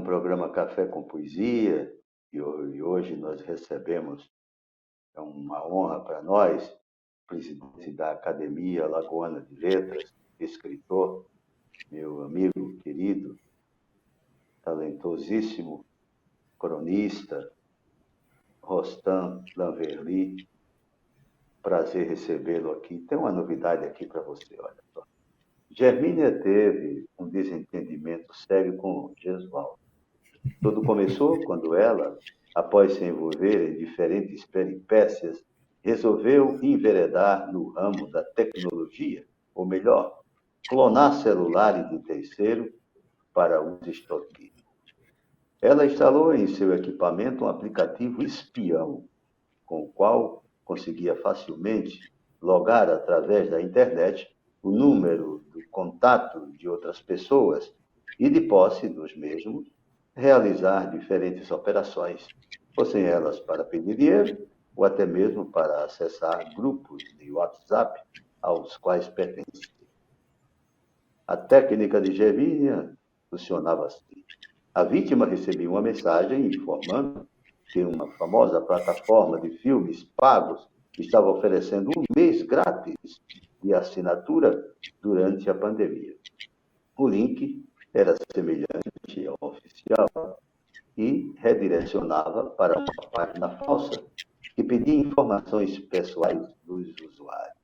programa Café com Poesia e hoje nós recebemos, é uma honra para nós, o presidente da Academia Alagoana de Letras, escritor, meu amigo querido, talentosíssimo, cronista, Rostam Lanverly. Prazer recebê-lo aqui. Tem uma novidade aqui para você, olha só. Germínia teve um desentendimento sério com Gesualdo. Tudo começou quando ela, após se envolver em diferentes peripécias, resolveu enveredar no ramo da tecnologia, ou melhor, clonar celulares de terceiro para uso extorquivo. Ela instalou em seu equipamento um aplicativo espião, com o qual conseguia facilmente logar através da internet o número do contato de outras pessoas e, de posse dos mesmos, realizar diferentes operações, fossem elas para pedir dinheiro ou até mesmo para acessar grupos de WhatsApp aos quais pertencia. A técnica de Germínia funcionava assim. A vítima recebia uma mensagem informando que uma famosa plataforma de filmes pagos estava oferecendo um mês grátis de assinatura durante a pandemia. O link era semelhante ao oficial e redirecionava para uma página falsa que pedia informações pessoais dos usuários.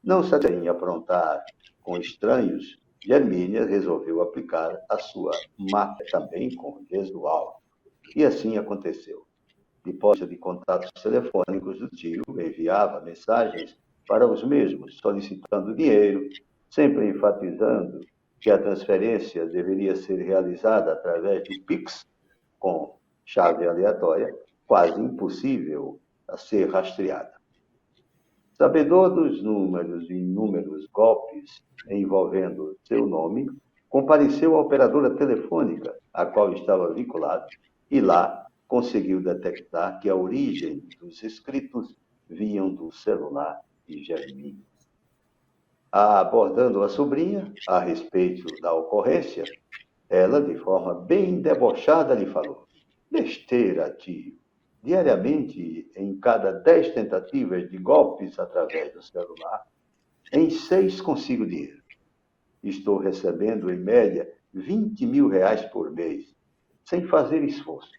Não sabendo aprontar com estranhos, Germínia resolveu aplicar a sua máfia também com Gesualdo. E assim aconteceu. Depois de contatos telefônicos do tio, enviava mensagens para os mesmos, solicitando dinheiro, sempre enfatizando que a transferência deveria ser realizada através do Pix, com chave aleatória, quase impossível a ser rastreada. Sabedor dos números e inúmeros golpes envolvendo seu nome, compareceu à operadora telefônica, a qual estava vinculado, e lá conseguiu detectar que a origem dos escritos vinham do celular de Germínia. Abordando a sobrinha a respeito da ocorrência, ela, de forma bem debochada, lhe falou: besteira, tio. Diariamente, em cada 10 tentativas de golpes através do celular, em 6 consigo dinheiro. Estou recebendo, em média, 20 mil reais por mês, sem fazer esforço.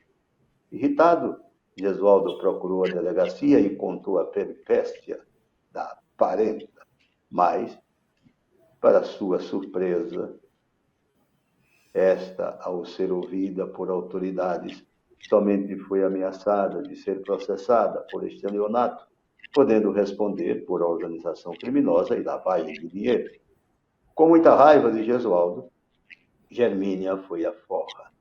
Irritado, Gesualdo procurou a delegacia e contou a peripécia da parenta, mas, para sua surpresa, esta, ao ser ouvida por autoridades, somente foi ameaçada de ser processada por estelionato, podendo responder por organização criminosa e lavagem de dinheiro. Com muita raiva de Gesualdo, Germínia foi à forra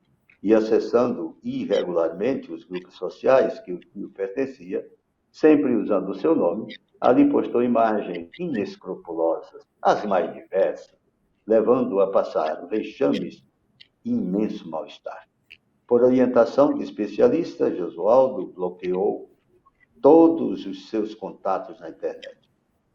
e, acessando irregularmente os grupos sociais que o tio pertencia, sempre usando o seu nome, ali postou imagens inescrupulosas, as mais diversas, levando-o a passar vexames e imenso mal-estar. Por orientação de especialistas, Gesualdo bloqueou todos os seus contatos na internet,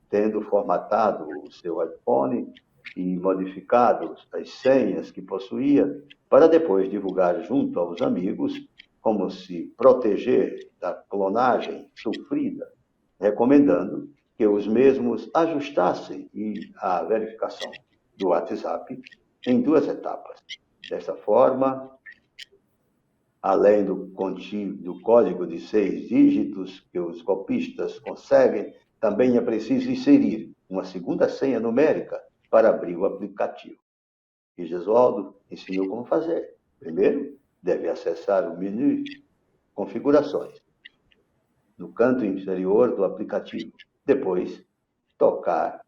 tendo formatado o seu iPhone e modificado as senhas que possuía para depois divulgar junto aos amigos como se proteger da clonagem sofrida, recomendando que os mesmos ajustassem a verificação do WhatsApp em 2 etapas. Dessa forma, além do código de 6 dígitos que os golpistas conseguem, também é preciso inserir uma segunda senha numérica para abrir o aplicativo. E Gesualdo ensinou como fazer. Primeiro, deve acessar o menu Configurações, no canto inferior do aplicativo. Depois, trocar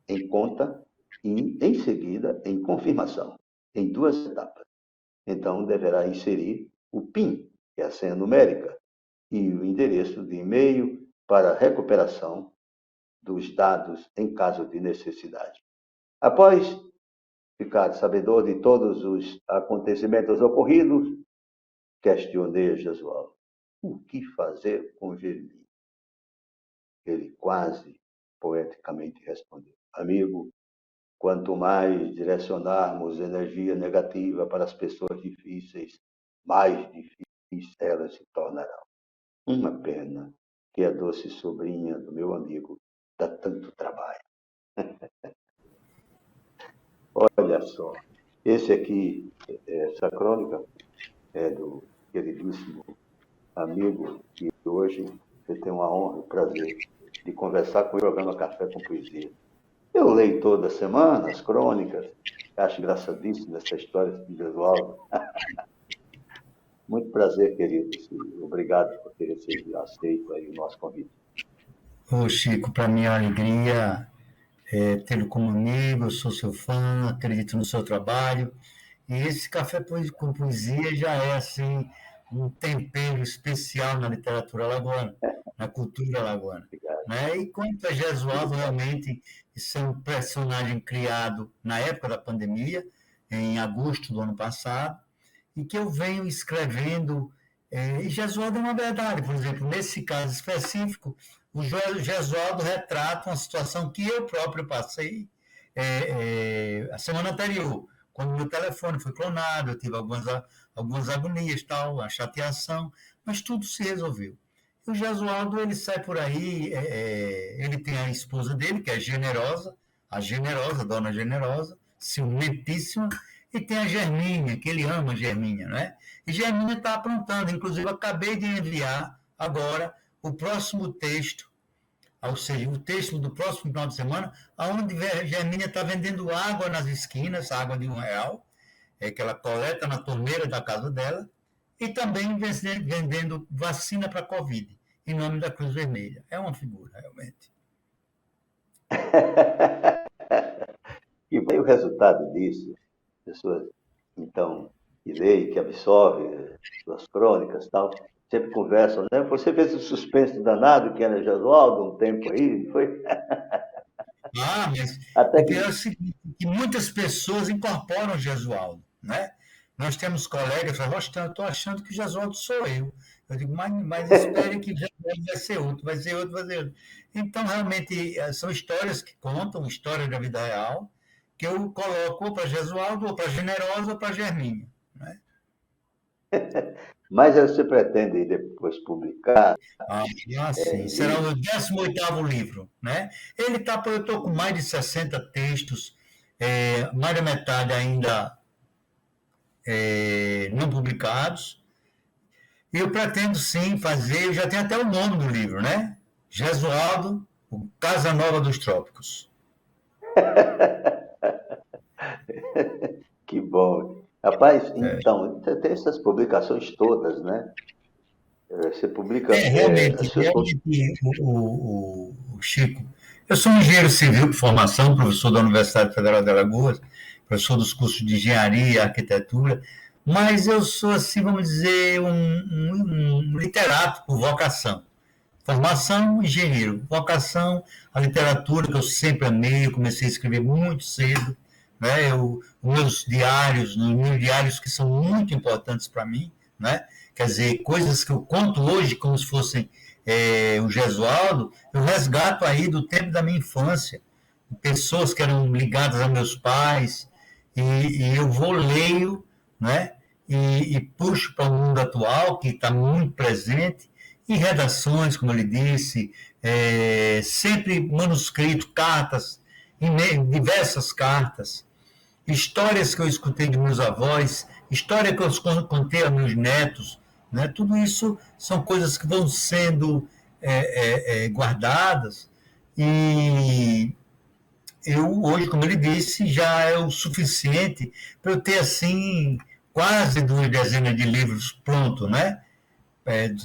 em conta e, em seguida, em confirmação, em 2 etapas. Então, deverá inserir o PIN, que é a senha numérica, e o endereço de e-mail para recuperação dos dados em caso de necessidade. Após ficar sabedor de todos os acontecimentos ocorridos, questionei Jesualdo: o que fazer com Germínia? Ele quase poeticamente respondeu: amigo, Quanto mais direcionarmos energia negativa para as pessoas difíceis, mais difíceis elas se tornarão. Uma pena que a doce sobrinha do meu amigo dá tanto trabalho. Olha só, essa crônica é do queridíssimo amigo que hoje você tem uma honra e o prazer de conversar com ele jogando café com poesia. Eu leio toda semana as crônicas, acho engraçadíssima essa história de Gesualdo. Muito prazer, querido. Obrigado por ter aceito aí o nosso convite. Ô Chico, para mim é uma alegria tê-lo como amigo, eu sou seu fã, acredito no seu trabalho. E esse café com poesia já é assim um tempero especial na literatura alagoana, na cultura alagoana. Obrigado. Né? E quanto a Gesualdo, realmente, isso é um personagem criado na época da pandemia, em agosto do ano passado, e que eu venho escrevendo. E Gesualdo é uma verdade, por exemplo, nesse caso específico, o Gesualdo retrata uma situação que eu próprio passei a semana anterior, quando meu telefone foi clonado, eu tive algumas agonias, tal, a chateação, mas tudo se resolveu. E o Gesualdo, ele sai por aí, ele tem a esposa dele, que é generosa, a generosa, a dona generosa, ciumentíssima, e tem a Germínia, que ele ama a Germínia, né? E Germínia está aprontando, inclusive eu acabei de enviar agora o próximo texto, ou seja, o texto do próximo final de semana, onde Germínia está vendendo água nas esquinas, água de R$ 1, que ela coleta na torneira da casa dela, e também vendendo vacina para a Covid, em nome da Cruz Vermelha. É uma figura, realmente. E vai o resultado disso, pessoas, então, que leem, que absorvem suas crônicas e tal, sempre conversam, né? Você fez o suspense danado que era Gesualdo um tempo aí, não foi? Mas Até o pior é o que... seguinte, que muitas pessoas incorporam o Gesualdo, né? Nós temos colegas que falam, eu estou achando que o Gesualdo sou eu. Eu digo, mas espere que Gesualdo vai ser outro, vai ser outro, vai ser outro. Então, realmente, são histórias que contam, histórias da vida real, que eu coloco ou para Gesualdo, ou para Generosa, ou para Germínia. Né? Mas você pretende depois publicar? Sim. Será o 18º livro. Né? Eu estou com mais de 60 textos, mais da metade ainda não publicados. E eu pretendo sim fazer, eu já tenho até o nome do livro, né? Gesualdo, o Casa Nova dos Trópicos. Que bom. Rapaz, então, tem essas publicações todas, né? Você publica Realmente, seus contos. o Chico, eu sou um engenheiro civil por formação, professor da Universidade Federal de Alagoas, professor dos cursos de engenharia e arquitetura, mas eu sou, assim, vamos dizer, um literato por vocação. Formação, engenheiro. Vocação, a literatura, que eu sempre amei, eu comecei a escrever muito cedo. Né? Os meus diários que são muito importantes para mim, né? Quer dizer, coisas que eu conto hoje como se fossem o Gesualdo, eu resgato aí do tempo da minha infância. Pessoas que eram ligadas a meus pais, e eu vou, leio, né? E puxo para o mundo atual, que está muito presente, e redações, como ele disse, sempre manuscrito, cartas, diversas cartas, histórias que eu escutei de meus avós, história que eu contei a meus netos, né? Tudo isso são coisas que vão sendo guardadas, e eu hoje, como ele disse, já é o suficiente para eu ter assim quase 2 dezenas de livros prontos, né?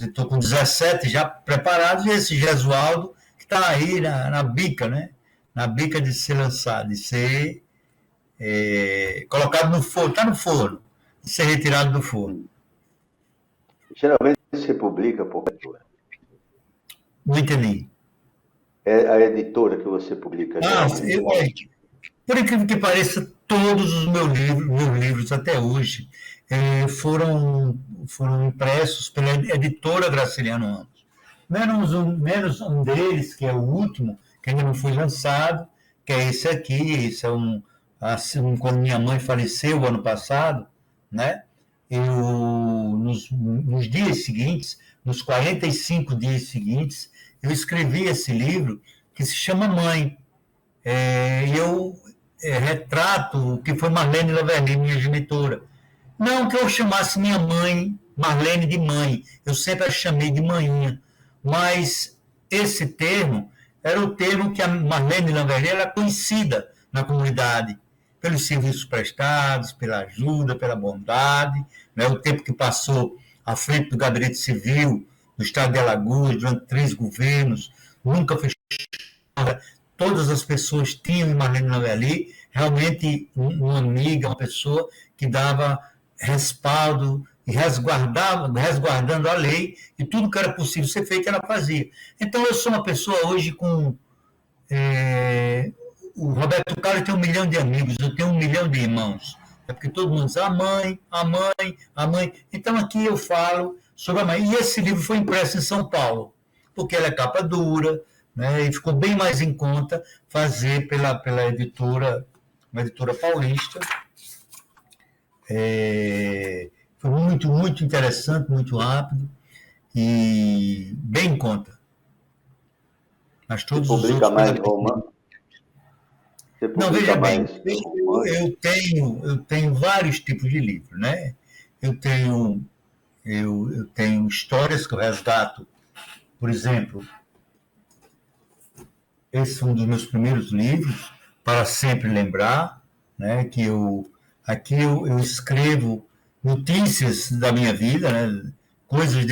Estou com 17 já preparados, e esse Gesualdo que está aí na bica, né? Na bica de ser lançado, de ser colocado no forno, está no forno, de ser retirado do forno. Geralmente você publica por editora. Não entendi. É a editora que você publica geralmente. Por incrível que pareça, todos os meus livros até hoje foram impressos pela editora Graciliano Ramos. Menos um deles, que é o último, que ainda não foi lançado, que é esse aqui. Esse é assim, quando minha mãe faleceu ano passado, né? Eu, nos dias seguintes, nos 45 dias seguintes, eu escrevi esse livro que se chama Mãe. E eu retrato o que foi Marlene Laverny, minha genitora. Não que eu chamasse minha mãe, Marlene, de mãe, eu sempre a chamei de manhinha, mas esse termo era o termo que a Marlene Laverny era conhecida na comunidade, pelos serviços prestados, pela ajuda, pela bondade, né? O tempo que passou à frente do Gabinete Civil do Estado de Alagoas, durante 3 governos, nunca fez. Todas as pessoas tinham em Marlene Laverny realmente uma amiga, uma pessoa que dava respaldo e resguardando a lei, e tudo que era possível ser feito, ela fazia. Então, eu sou uma pessoa hoje com... o Roberto Carlos tem 1 milhão de amigos, eu tenho 1 milhão de irmãos. É porque todo mundo diz a mãe, a mãe, a mãe. Então, aqui eu falo sobre a mãe. E esse livro foi impresso em São Paulo, porque ela é capa dura, né, e ficou bem mais em conta fazer pela editora, uma editora paulista. Foi muito, muito interessante, muito rápido e bem em conta. Mas todos Você publica mais romance? Não, veja bem, eu tenho vários tipos de livros, né? Eu tenho histórias que eu resgato. Por exemplo, esse é um dos meus primeiros livros, Para Sempre Lembrar, né? Que aqui eu escrevo notícias da minha vida, né? Coisas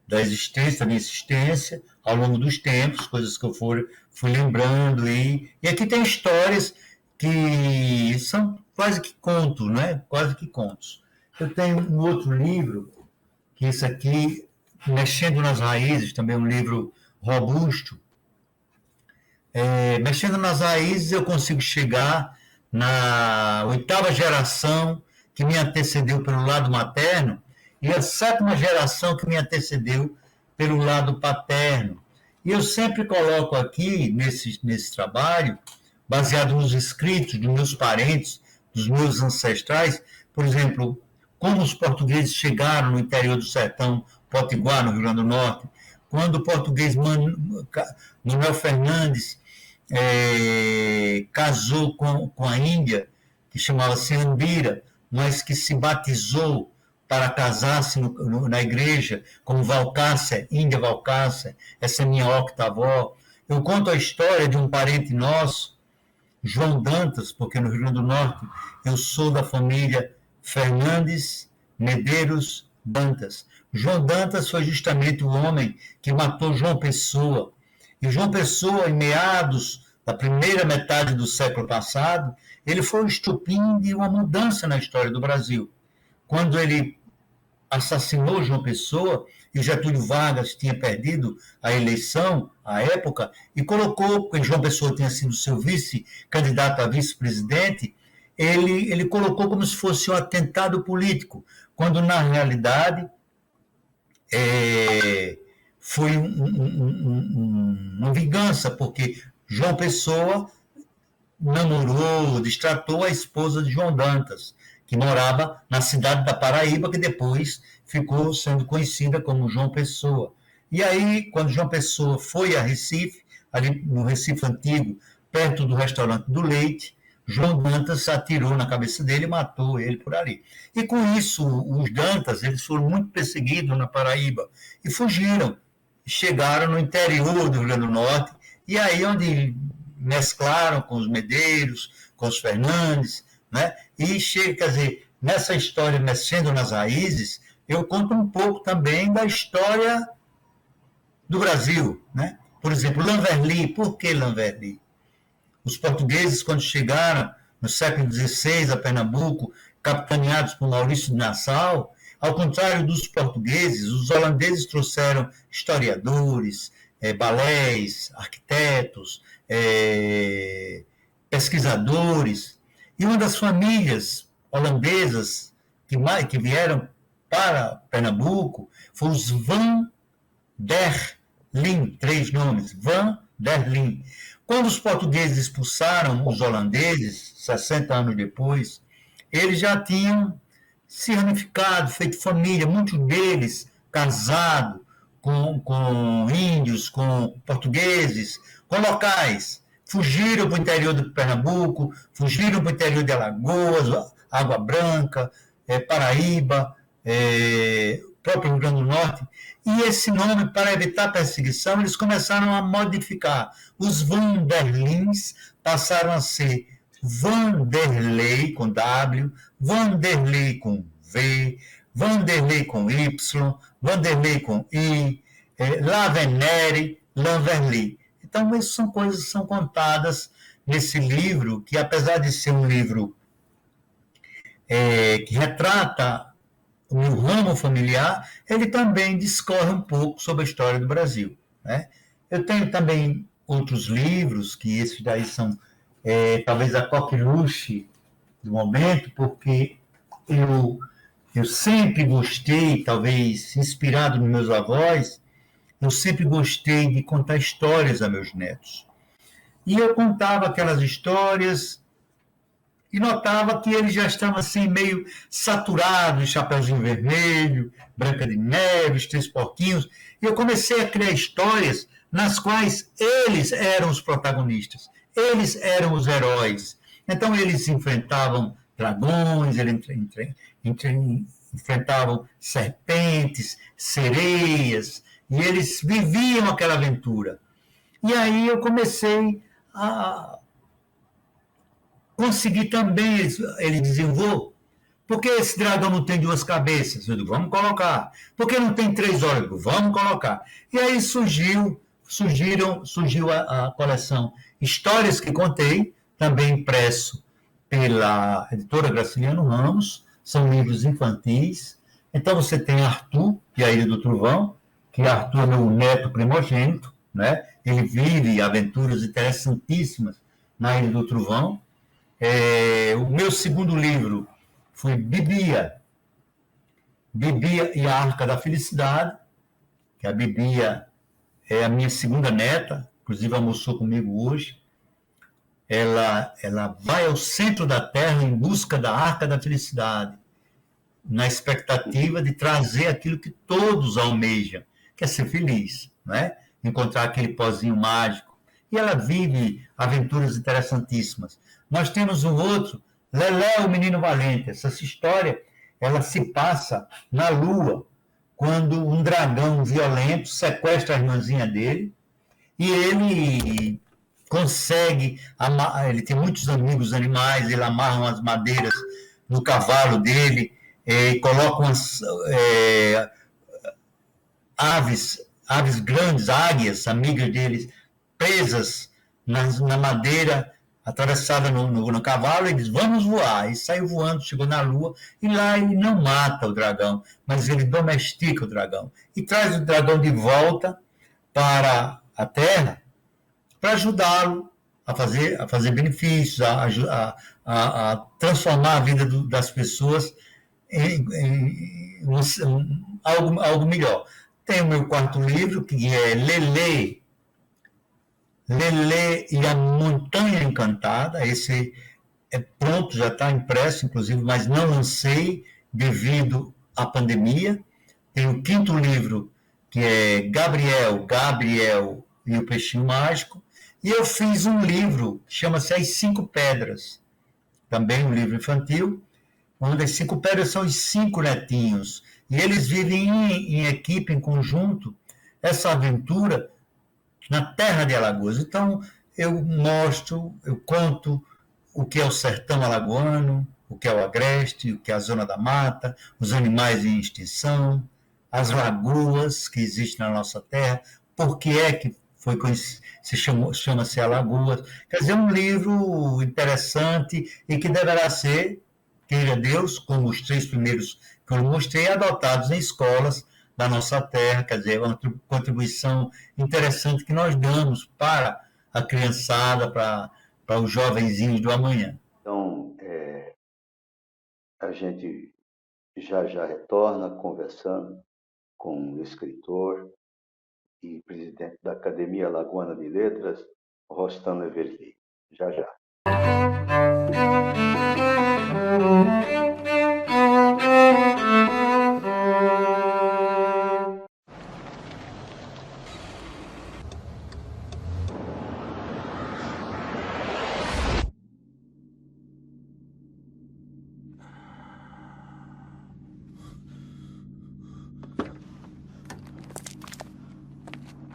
da existência, da minha existência, ao longo dos tempos, coisas que eu fui lembrando. E aqui tem histórias que são quase que contos, né? Quase que contos. Eu tenho um outro livro, que esse aqui, Mexendo nas Raízes, também um livro robusto. Mexendo nas Raízes, eu consigo chegar na 8ª geração que me antecedeu pelo lado materno e a 7ª geração que me antecedeu pelo lado paterno. E eu sempre coloco aqui, nesse trabalho, baseado nos escritos dos meus parentes, dos meus ancestrais, por exemplo, como os portugueses chegaram no interior do sertão potiguar, no Rio Grande do Norte, quando o português Manuel Fernandes casou com a Índia, que chamava-se Andira, mas que se batizou para casar-se na igreja, como Valcácer, Índia Valcácer, essa é minha octavó. Eu conto a história de um parente nosso, João Dantas, porque no Rio Grande do Norte eu sou da família Fernandes Medeiros Dantas. João Dantas foi justamente o homem que matou João Pessoa. E João Pessoa, em meados da primeira metade do século passado, ele foi o estupim de uma mudança na história do Brasil. Quando ele assassinou João Pessoa, e Getúlio Vargas tinha perdido a eleição à época, e colocou, porque João Pessoa tinha sido seu vice-candidato a vice-presidente, ele colocou como se fosse um atentado político, quando na realidade foi uma vingança, porque João Pessoa namorou, destratou a esposa de João Dantas, que morava na cidade da Paraíba, que depois ficou sendo conhecida como João Pessoa. E aí, quando João Pessoa foi a Recife, ali no Recife Antigo, perto do restaurante do Leite, João Dantas atirou na cabeça dele e matou ele por ali. E com isso, os Dantas, eles foram muito perseguidos na Paraíba e fugiram. Chegaram no interior do Rio Grande do Norte, e aí onde mesclaram com os Medeiros, com os Fernandes, né? E chega, quer dizer, nessa história, Mexendo nas Raízes, eu conto um pouco também da história do Brasil, né? Por exemplo, Lanverly. Por que Lanverly? Os portugueses, quando chegaram no século XVI a Pernambuco, capitaneados por Maurício de Nassau, ao contrário dos portugueses, os holandeses trouxeram historiadores, balés, arquitetos, pesquisadores. E uma das famílias holandesas que vieram para Pernambuco foi os Van der Linde, 3 nomes, Van Berlim. Quando os portugueses expulsaram os holandeses, 60 anos depois, eles já tinham se ramificado, feito família, muitos deles casados com índios, com portugueses, com locais. Fugiram para o interior do Pernambuco, fugiram para o interior de Alagoas, Água Branca, Paraíba, próprio Rio Grande do Norte. E esse nome, para evitar perseguição, eles começaram a modificar. Os Vanderlins passaram a ser Vanderlei com W, Vanderlei com V, Vanderlei com Y, Vanderlei com I, Lavenere, Lanverly. Então, isso são coisas que são contadas nesse livro, que apesar de ser um livro que retrata o meu ramo familiar, ele também discorre um pouco sobre a história do Brasil. Né? Eu tenho também outros livros, que esses daí são talvez a coqueluche do momento, porque eu sempre gostei, talvez inspirado nos meus avós, eu sempre gostei de contar histórias a meus netos. E eu contava aquelas histórias e notava que eles já estavam assim meio saturados, Chapeuzinho Vermelho, Branca de Neve, Os Três Porquinhos, e eu comecei a criar histórias nas quais eles eram os protagonistas, eles eram os heróis. Então eles enfrentavam dragões, eles enfrentavam serpentes, sereias, e eles viviam aquela aventura. E aí eu comecei a conseguir também, ele desenvolveu. Por que esse dragão não tem duas cabeças? Eu digo, vamos colocar. Por que não tem três olhos? Eu digo, vamos colocar. E aí surgiu a coleção Histórias que Contei, também impresso pela editora Graciliano Ramos, são livros infantis. Então você tem Arthur, e a Ilha do Trovão, que Arthur é meu neto primogênito, né? Ele vive aventuras interessantíssimas na Ilha do Trovão. O meu segundo livro foi Bibia e a Arca da Felicidade, que a Bibia é a minha segunda neta, inclusive almoçou comigo hoje. Ela vai ao centro da Terra em busca da Arca da Felicidade, na expectativa de trazer aquilo que todos almejam, que é ser feliz, né? Encontrar aquele pozinho mágico. E ela vive aventuras interessantíssimas. Nós temos um outro, Lelé, o Menino Valente. Essa história, ela se passa na Lua, quando um dragão violento sequestra a irmãzinha dele e ele consegue, ele tem muitos amigos animais, ele amarra umas madeiras no cavalo dele, coloca umas aves grandes, águias, amigas deles, presas na madeira, atravessada no cavalo, e diz, vamos voar. E saiu voando, chegou na Lua, e lá ele não mata o dragão, mas ele domestica o dragão. E traz o dragão de volta para a Terra para ajudá-lo a fazer benefícios, a transformar a vida das pessoas em algo melhor. Tem o meu quarto livro, que é Lelê e a Montanha Encantada. Esse é pronto, já está impresso, inclusive, mas não lancei devido à pandemia. Tem o quinto livro, que é Gabriel e o Peixinho Mágico. E eu fiz um livro, chama-se As Cinco Pedras, também um livro infantil, onde as cinco pedras são os cinco netinhos. E eles vivem em equipe, em conjunto, essa aventura na terra de Alagoas. Então, eu conto o que é o sertão alagoano, o que é o agreste, o que é a zona da mata, os animais em extinção, as lagoas que existem na nossa terra, por que é que chama-se Alagoas. Quer dizer, um livro interessante e que deverá ser, queira Deus, como os três primeiros que eu mostrei, adotados em escolas da nossa terra, quer dizer, uma contribuição interessante que nós damos para a criançada, para os jovenzinhos do amanhã. Então, a gente já retorna conversando com o escritor e presidente da Academia Alagoana de Letras, Rostan Leverli. Já, já.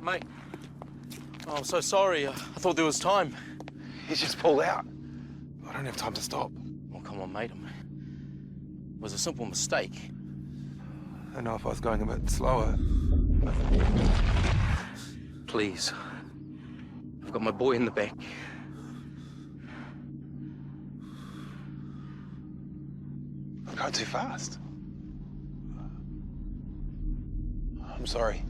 Mate, oh, I'm so sorry. I thought there was time. He's just pulled out. I don't have time to stop. Oh, come on, mate. It was a simple mistake. I know if I was going a bit slower. Please. I've got my boy in the back. I'm going too fast. I'm sorry.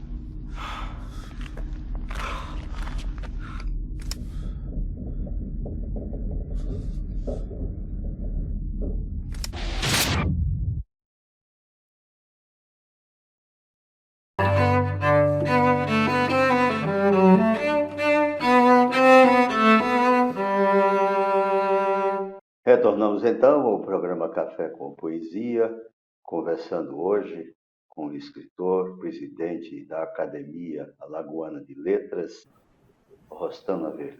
Retornamos então ao programa Café com Poesia, conversando hoje com o escritor, presidente da Academia Alagoana de Letras, Rostan Leverli.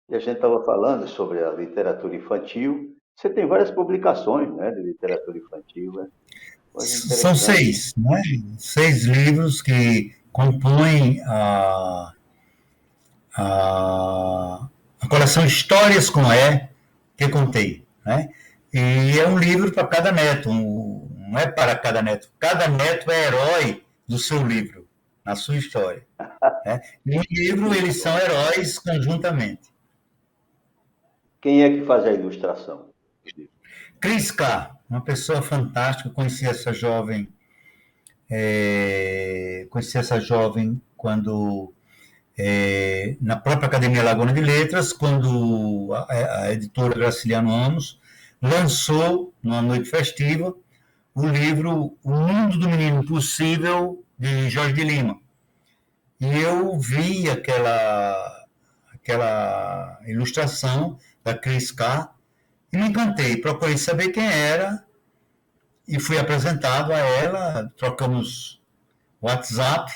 E a gente estava falando sobre a literatura infantil. Você tem várias publicações, né, de literatura infantil, né? São 6, né? 6 livros que compõem a coleção Histórias com que contei, né? E é um livro para cada neto, não é para cada neto. Cada neto é herói do seu livro, na sua história. Né? E no livro eles são heróis conjuntamente. Quem é que faz a ilustração? Cris K., uma pessoa fantástica, conheci essa jovem quando na própria Academia Alagoana de Letras, quando a editora Graciliano Ramos lançou, numa noite festiva, o livro O Mundo do Menino Impossível, de Jorge de Lima. E eu vi aquela ilustração da Cris K., e me encantei, procurei saber quem era, e fui apresentado a ela, trocamos WhatsApp,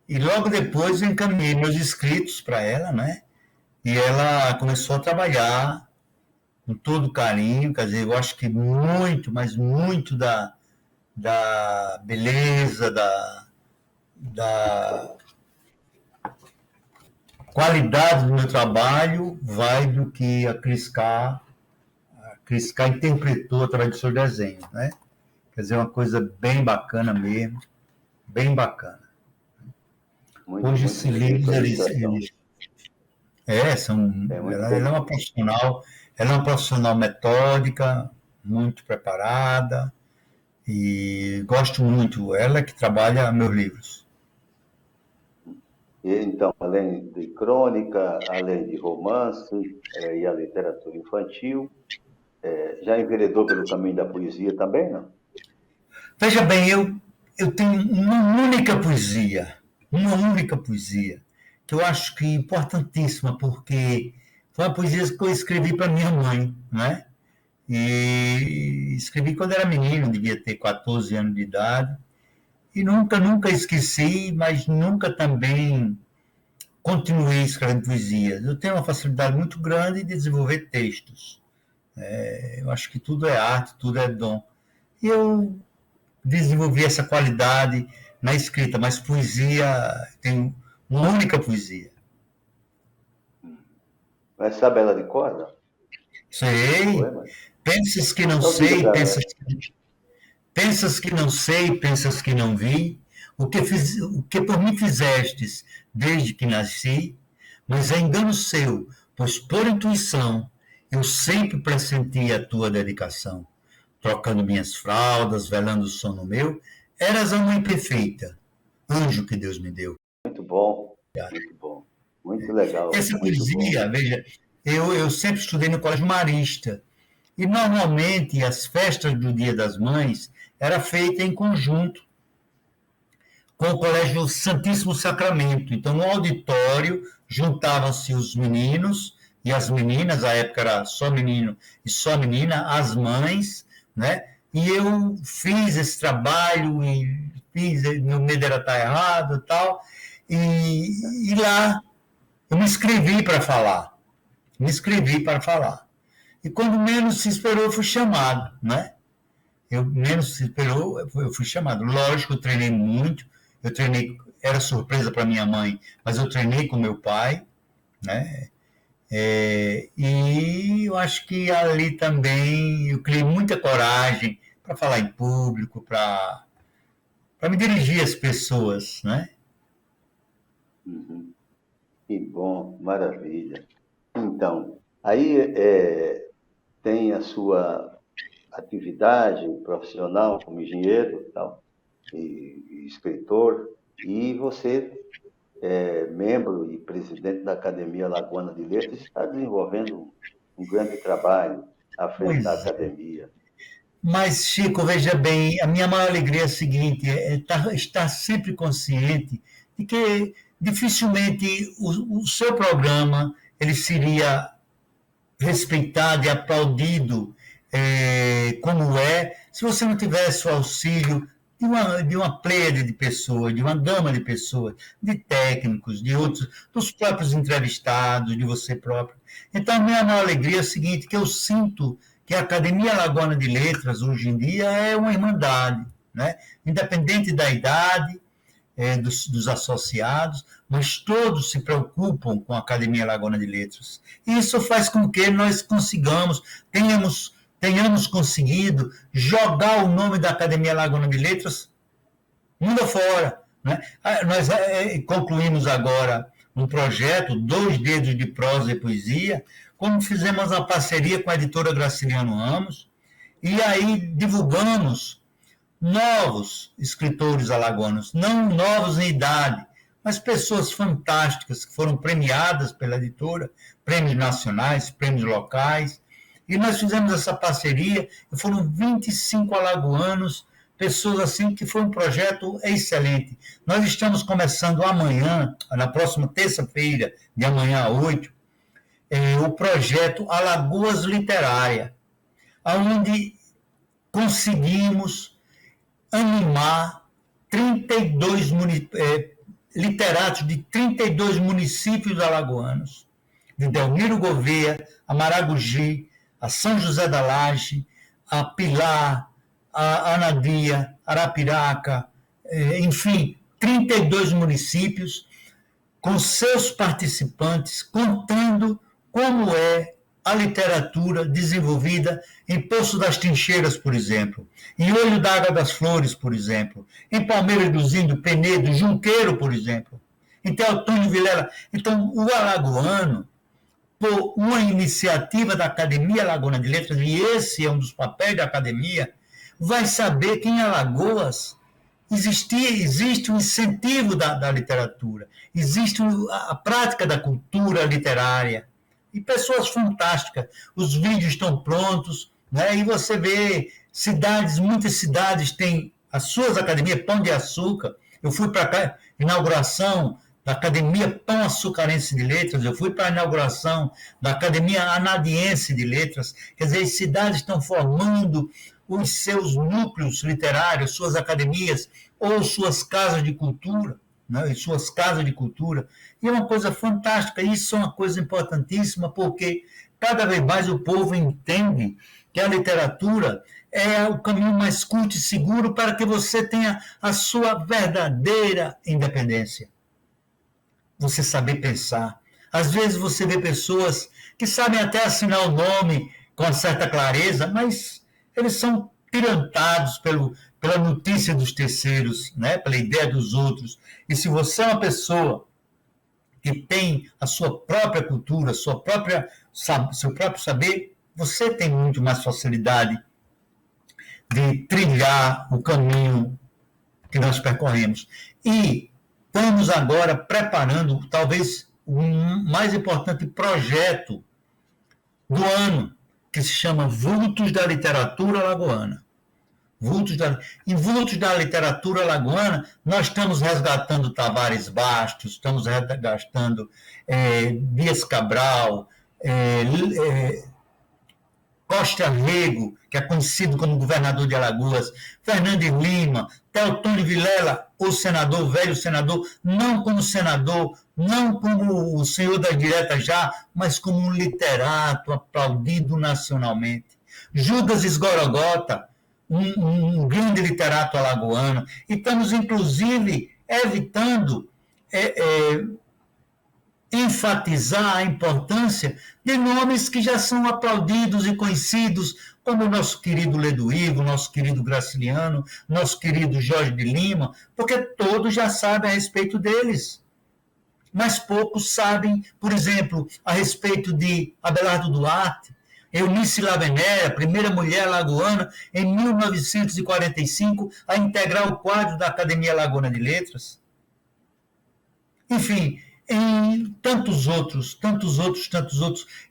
e logo depois eu encaminhei meus escritos para ela, né? E ela começou a trabalhar com todo carinho, quer dizer, eu acho que muito, mas muito da beleza, da qualidade do meu trabalho vai do que a Cris K. interpretou através do seu desenho, né? Quer dizer, uma coisa bem bacana mesmo, bem bacana. Hoje esses livros, ela é uma profissional metódica, muito preparada, e gosto muito, ela que trabalha meus livros. E, então, além de crônica, além de romance e a literatura infantil, já enveredou pelo caminho da poesia também, não? Veja bem, eu tenho uma única poesia, que eu acho que é importantíssima, porque foi uma poesia que eu escrevi para minha mãe, né? E escrevi quando era menino, devia ter 14 anos de idade, e nunca esqueci, mas nunca também continuei escrevendo poesias. Eu tenho uma facilidade muito grande de desenvolver textos. Eu acho que tudo é arte, tudo é dom. E eu desenvolvi essa qualidade na escrita, mas poesia, tenho uma única poesia. Mas sabe ela de cor, não? Sei. Pensas que não sei, pensas que não sei, pensas que não vi. O que por mim fizestes desde que nasci, mas é engano seu, pois por intuição eu sempre pressenti a tua dedicação. Trocando minhas fraldas, velando o sono meu, eras a mãe perfeita, anjo que Deus me deu. Muito bom, muito legal. Essa poesia, veja, eu sempre estudei no Colégio Marista, e normalmente as festas do Dia das Mães era feita em conjunto com o Colégio Santíssimo Sacramento. Então, no auditório, juntavam-se os meninos e as meninas, à época era só menino e só menina, as mães, né? E eu fiz esse trabalho, e fiz, meu medo era estar errado e tal, e lá eu me inscrevi para falar. E quando menos se esperou, eu fui chamado, né? Menos se esperou, eu fui chamado. Lógico, eu treinei muito, era surpresa para minha mãe, mas eu treinei com meu pai, né? E eu acho que ali também eu criei muita coragem para falar em público, para me dirigir às pessoas, né? Uhum. Que bom, maravilha. Então, aí tem a sua atividade profissional como engenheiro e escritor, e você membro e presidente da Academia Alagoana de Letras, está desenvolvendo um grande trabalho à frente da academia. Mas, Chico, veja bem, a minha maior alegria é a seguinte, estar sempre consciente de que dificilmente o seu programa ele seria respeitado e aplaudido como se você não tivesse o auxílio de uma pleiade de pessoas, de uma gama de pessoas, de técnicos, de outros, dos próprios entrevistados, de você próprio. Então, a minha maior alegria é o seguinte, que eu sinto que a Academia Alagoana de Letras, hoje em dia, é uma irmandade, né? Independente da idade, dos associados, mas todos se preocupam com a Academia Alagoana de Letras. E isso faz com que nós tenhamos conseguido jogar o nome da Academia Alagoana de Letras mundo afora, né? Nós concluímos agora um projeto, 2 dedos de prosa e poesia, como fizemos uma parceria com a editora Graciliano Ramos, e aí divulgamos novos escritores alagoanos, não novos em idade, mas pessoas fantásticas que foram premiadas pela editora, prêmios nacionais, prêmios locais, e nós fizemos essa parceria, e foram 25 alagoanos, pessoas assim, que foi um projeto excelente. Nós estamos começando amanhã, na próxima terça-feira, de amanhã a 8, o projeto Alagoas Literária, onde conseguimos animar 32 literatos de 32 municípios alagoanos, de Delmiro Gouveia, a Maragogi, a São José da Laje, a Pilar, a Anadia, Arapiraca, enfim, 32 municípios, com seus participantes, contando como é a literatura desenvolvida em Poço das Trincheiras, por exemplo, em Olho d'Água das Flores, por exemplo, em Palmeiras do Zinho, Penedo, Junqueiro, por exemplo, em Teotônio Vilela. Então, o alagoano, por uma iniciativa da Academia Alagoana de Letras, e esse é um dos papéis da academia, vai saber que em Alagoas existe um incentivo da literatura, existe a prática da cultura literária, e pessoas fantásticas. Os vídeos estão prontos, né? E você vê muitas cidades têm as suas academias, Pão de Açúcar. Eu fui para a inauguração da Academia Pão Açucarense de Letras, eu fui para a inauguração da Academia Anadiense de Letras. Quer dizer, as cidades estão formando os seus núcleos literários, suas academias ou suas casas de cultura, né? Suas casas de cultura. E é uma coisa fantástica, isso é uma coisa importantíssima, porque cada vez mais o povo entende que a literatura é o caminho mais curto e seguro para que você tenha a sua verdadeira independência. Você saber pensar. Às vezes você vê pessoas que sabem até assinar o nome com uma certa clareza, mas eles são pirantados pela notícia dos terceiros, né? Pela ideia dos outros. E se você é uma pessoa que tem a sua própria cultura, seu próprio saber, você tem muito mais facilidade de trilhar o caminho que nós percorremos. E estamos agora preparando, talvez, o mais importante projeto do ano, que se chama Vultos da Literatura Alagoana. Em vultos da literatura alagoana, nós estamos resgatando Tavares Bastos, estamos resgatando Dias Cabral, Costa Rego, que é conhecido como governador de Alagoas, Fernando Lima, Teotônio Vilela, o senador, o velho senador, não como senador, não como o senhor das diretas já, mas como um literato aplaudido nacionalmente. Judas Esgorogota, um grande literato alagoano. E estamos, inclusive, evitando enfatizar a importância de nomes que já são aplaudidos e conhecidos, como o nosso querido Leduívo, nosso querido Graciliano, nosso querido Jorge de Lima, porque todos já sabem a respeito deles. Mas poucos sabem, por exemplo, a respeito de Abelardo Duarte, Eunice Lavenéria, primeira mulher alagoana, em 1945, a integrar o quadro da Academia Alagoana de Letras. Enfim, em tantos outros,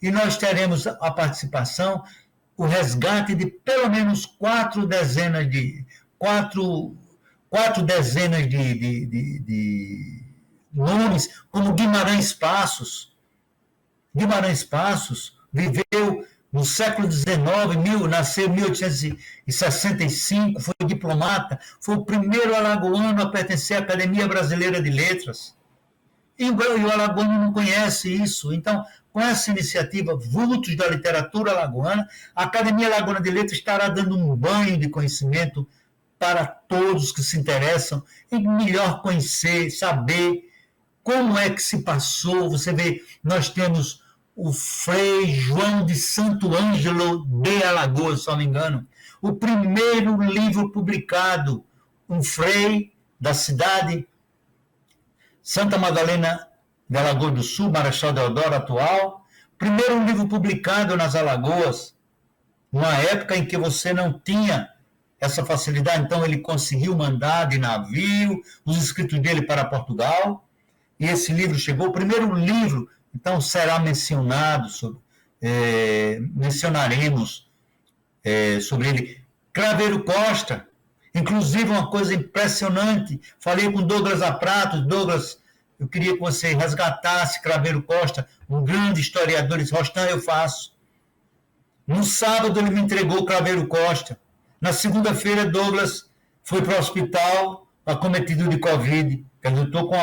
e nós teremos a participação, o resgate de pelo menos quatro dezenas de nomes, como Guimarães Passos. Guimarães Passos viveu no século XIX, nasceu em 1865, foi diplomata, foi o primeiro alagoano a pertencer à Academia Brasileira de Letras. E o alagoano não conhece isso. Então, com essa iniciativa, Vultos da Literatura Alagoana, a Academia Alagoana de Letras estará dando um banho de conhecimento para todos que se interessam em melhor conhecer, saber como é que se passou. Você vê, nós temos o Frei João de Santo Ângelo de Alagoas, se não me engano, o primeiro livro publicado, um frei da cidade Santa Madalena de Alagoas do Sul, Marechal Deodoro atual, primeiro livro publicado nas Alagoas, numa época em que você não tinha essa facilidade, então ele conseguiu mandar de navio os escritos dele para Portugal, e esse livro chegou, o primeiro livro, então será mencionado, mencionaremos sobre ele. Craveiro Costa, inclusive uma coisa impressionante, falei com Douglas Aprato, Douglas, eu queria que você resgatasse Craveiro Costa, um grande historiador, ele disse, Rostan, eu faço. No sábado ele me entregou o Craveiro Costa, na segunda-feira Douglas foi para o hospital acometido de Covid, quer dizer, eu estou com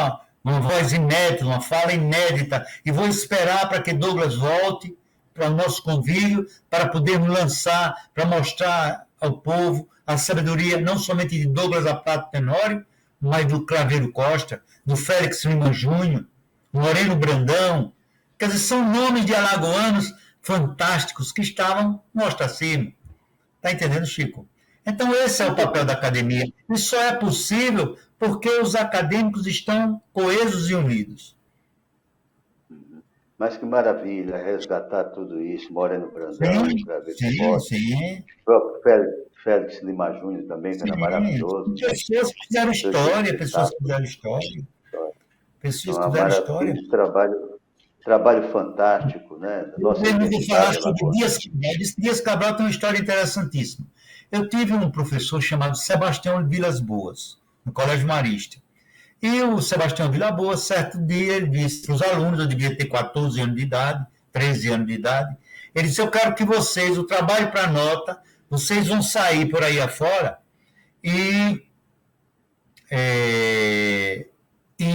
uma voz inédita, uma fala inédita, e vou esperar para que Douglas volte para o nosso convívio, para podermos lançar, para mostrar ao povo a sabedoria não somente de Douglas Aprato Tenório, mas do Craveiro Costa, do Félix Lima Júnior, do Moreno Brandão. Quer dizer, são nomes de alagoanos fantásticos que estavam no ostracismo. Está entendendo, Chico? Então, esse é o papel da academia. E só é possível porque os acadêmicos estão coesos e unidos. Mas que maravilha resgatar tudo isso, Moreno Brandão, Craveiro Costa. Sim. O próprio Félix Lima Júnior também, que era maravilhoso. Pessoas que fizeram história, pessoas que fizeram história. Pessoas que fizeram história. Trabalho fantástico, né? Eu vou falar sobre Dias Cabral tem uma história interessantíssima. Eu tive um professor chamado Sebastião Vilas Boas, no Colégio Marista. E o Sebastião Vilas Boas, certo dia, ele disse para os alunos, eu devia ter 14 anos de idade, 13 anos de idade, ele disse, eu quero que vocês, o trabalho para nota, vocês vão sair por aí afora e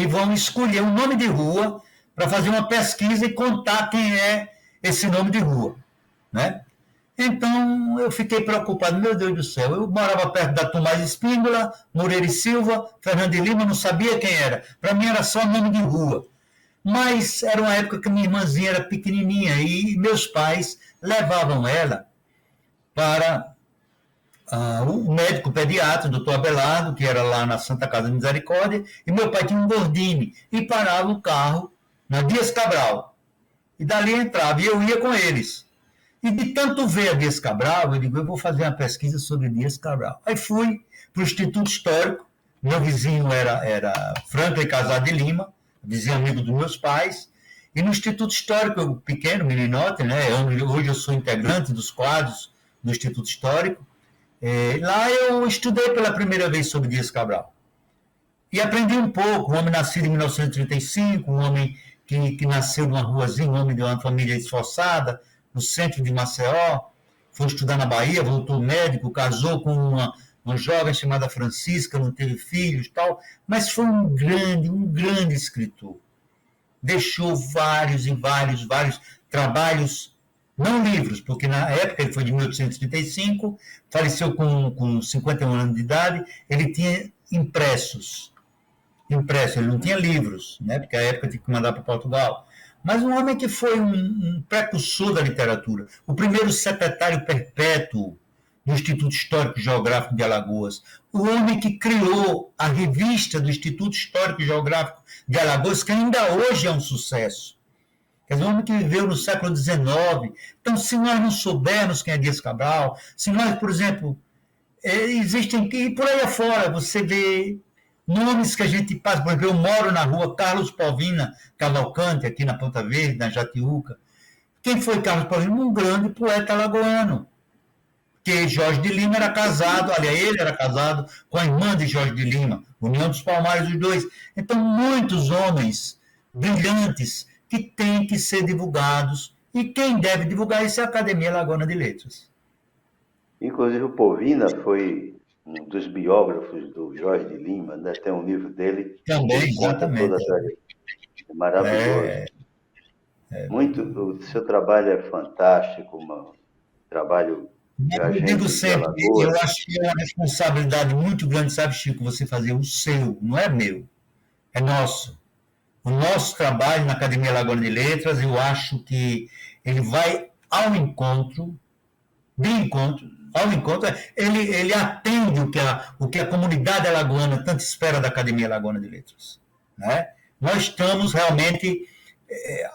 vão escolher um nome de rua para fazer uma pesquisa e contar quem é esse nome de rua, né? Então, eu fiquei preocupado, meu Deus do céu, eu morava perto da Tomás Espíndola, Moreira e Silva, Fernando de Lima, não sabia quem era, para mim era só nome de rua, mas era uma época que minha irmãzinha era pequenininha e meus pais levavam ela para o médico pediatra, o doutor Abelardo, que era lá na Santa Casa de Misericórdia, e meu pai tinha um Gordini, e parava o carro na Dias Cabral, e dali entrava, e eu ia com eles. E de tanto ver a Dias Cabral, eu digo, eu vou fazer uma pesquisa sobre Dias Cabral. Aí fui para o Instituto Histórico, meu vizinho era Franklin Casar de Lima, vizinho amigo dos meus pais, e no Instituto Histórico, eu, pequeno, meninote, né, hoje eu sou integrante dos quadros do Instituto Histórico, Lá eu estudei pela primeira vez sobre Dias Cabral. E aprendi um pouco, um homem nascido em 1935, um homem que nasceu numa ruazinha, um homem de uma família esforçada, no centro de Maceió, foi estudar na Bahia, voltou médico, casou com uma jovem chamada Francisca, não teve filhos, tal, mas foi um grande escritor. Deixou vários trabalhos, não livros, porque na época ele foi de 1835, faleceu com 51 anos de idade, ele tinha impresso, ele não tinha livros, né, porque a época tinha que mandar para Portugal. Mas um homem que foi um precursor da literatura, o primeiro secretário perpétuo do Instituto Histórico e Geográfico de Alagoas, o homem que criou a revista do Instituto Histórico e Geográfico de Alagoas, que ainda hoje é um sucesso. Quer dizer, um homem que viveu no século XIX. Então, se nós não soubermos quem é Dias Cabral, se nós, por exemplo, existem, e por aí afora, você vê nomes que a gente passa, por exemplo, eu moro na rua Carlos Paulina Cavalcante, aqui na Ponta Verde, na Jatiuca. Quem foi Carlos Paulina? Um grande poeta alagoano. Que Jorge de Lima era casado, aliás, ele era casado com a irmã de Jorge de Lima, União dos Palmares, os dois. Então, muitos homens brilhantes que têm que ser divulgados, e quem deve divulgar isso é a Academia Alagoana de Letras. Inclusive, o Povina foi um dos biógrafos do Jorge de Lima, né? Tem um livro dele. Também, exatamente. É maravilhoso. Muito, o seu trabalho é fantástico, um trabalho que a Eu gente digo sempre, de Alagoas... eu acho que é uma responsabilidade muito grande, sabe, Chico, você fazer o seu, não é meu, é nosso. O nosso trabalho na Academia Alagoana de Letras, eu acho que ele vai ao encontro, ele atende o que a comunidade alagoana tanto espera da Academia Alagoana de Letras. Né? Nós estamos realmente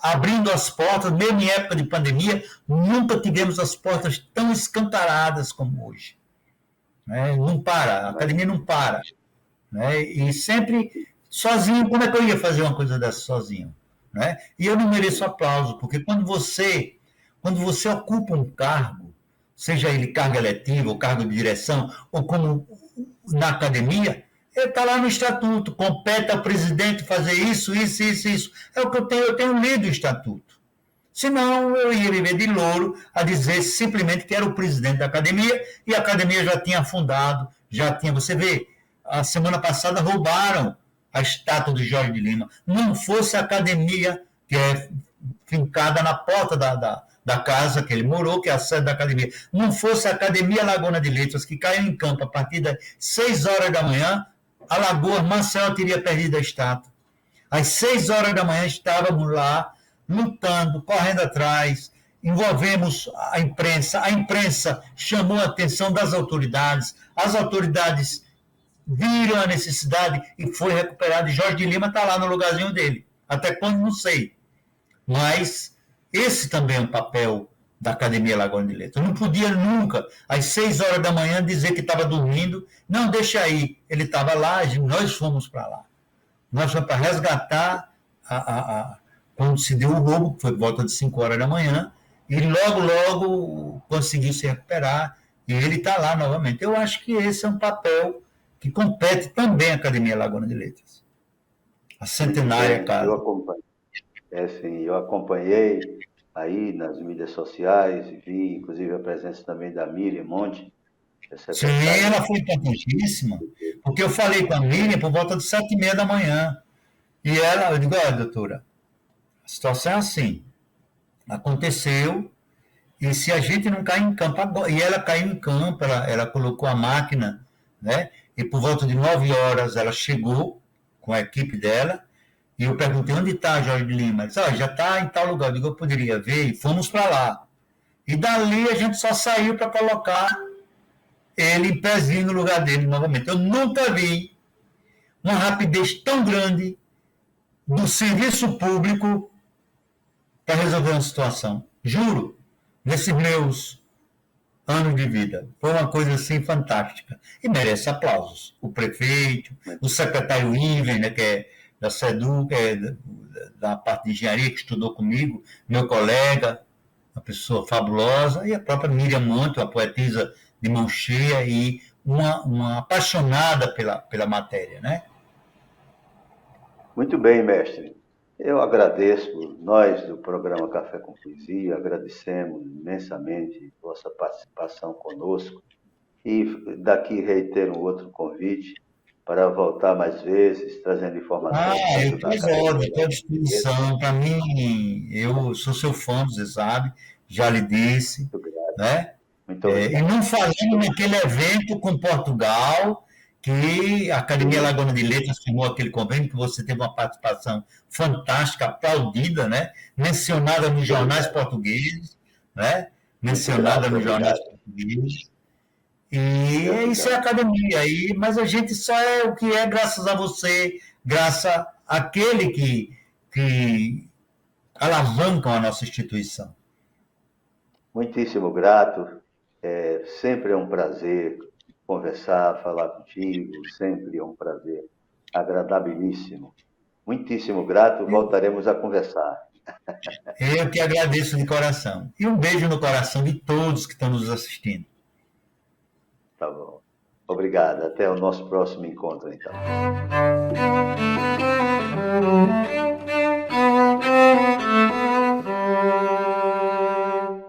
abrindo as portas, mesmo em época de pandemia, nunca tivemos as portas tão escancaradas como hoje. Né? Não para, a Academia não para. Né? E sempre sozinho, como é que eu ia fazer uma coisa dessa sozinho? Né? E eu não mereço aplauso, porque quando você ocupa um cargo, seja ele cargo eletivo, ou cargo de direção, ou como na academia, ele está lá no estatuto, compete ao presidente fazer isso. É o que eu tenho lido o estatuto. Senão eu ia viver de louro a dizer simplesmente que era o presidente da academia, e a academia já tinha afundado, você vê, a semana passada roubaram a estátua de Jorge de Lima. Não fosse a academia, que é fincada na porta da casa que ele morou, que é a sede da academia, não fosse a Academia Alagoana de Letras, que caiu em campo a partir das 6 horas da manhã, Alagoas, Maceió teria perdido a estátua. Às 6 horas da manhã estávamos lá, lutando, correndo atrás, envolvemos a imprensa chamou a atenção das autoridades, as autoridades viram a necessidade e foi recuperado, e Jorge de Lima está lá no lugarzinho dele. Até quando, não sei. Mas esse também é um papel da Academia Alagoana de Letras. Eu não podia nunca, às 6 horas da manhã, dizer que estava dormindo. Não, deixa aí. Ele estava lá, nós fomos para lá. Nós fomos para resgatar quando se deu o roubo, que foi por volta de 5 horas da manhã, e logo conseguiu se recuperar, e ele está lá novamente. Eu acho que esse é um papel que compete também à Academia Alagoana de Letras. A centenária casa. Eu acompanhei aí nas mídias sociais, vi inclusive a presença também da Miriam Monte. Sim, ela foi importantíssima, porque eu falei com a Miriam por volta de 7h30 da manhã, e eu digo, olha, doutora, a situação é assim, aconteceu, e se a gente não cair em campo agora, e ela caiu em campo, ela colocou a máquina, né, e por volta de 9 horas ela chegou com a equipe dela, e eu perguntei, onde está Jorge de Lima? Ele disse, já está em tal lugar. Eu digo, eu poderia ver, e fomos para lá. E dali a gente só saiu para colocar ele em pezinho no lugar dele novamente. Eu nunca vi uma rapidez tão grande do serviço público para resolver uma situação. Juro, nesses meus anos de vida. Foi uma coisa assim fantástica. E merece aplausos. O prefeito, o secretário Iven, né, que é da SEDU, que é da parte de engenharia, que estudou comigo, meu colega, uma pessoa fabulosa, e a própria Miriam Monte, uma poetisa de mão cheia e uma apaixonada pela matéria, né? Muito bem, mestre. Eu agradeço, nós do programa Café com Poesia, agradecemos imensamente vossa participação conosco e daqui reitero um outro convite para voltar mais vezes, trazendo informações Eu tanto da estou Academia estou à da Portuguesa. disposição. Para mim, eu sou seu fã, você sabe, já lhe disse, Muito grato, né? muito E obrigado. não falando naquele evento com Portugal, que a Academia Sim, Alagoana de Letras firmou aquele convênio, que você teve uma participação fantástica, aplaudida, né? Mencionada nos muito jornais obrigado. portugueses, né? Muito Mencionada grato, nos jornais obrigado. portugueses. E Deus lhe isso é a abençoe. academia. Mas a gente só é o que é graças a você, graças àquele que alavancam a nossa instituição. Muitíssimo grato. Sempre é um prazer conversar, falar contigo. Sempre é um prazer agradabilíssimo. Muitíssimo grato. Voltaremos a conversar. Eu que agradeço de coração. E um beijo no coração de todos que estão nos assistindo. Tá bom. Obrigado. Até o nosso próximo encontro, então.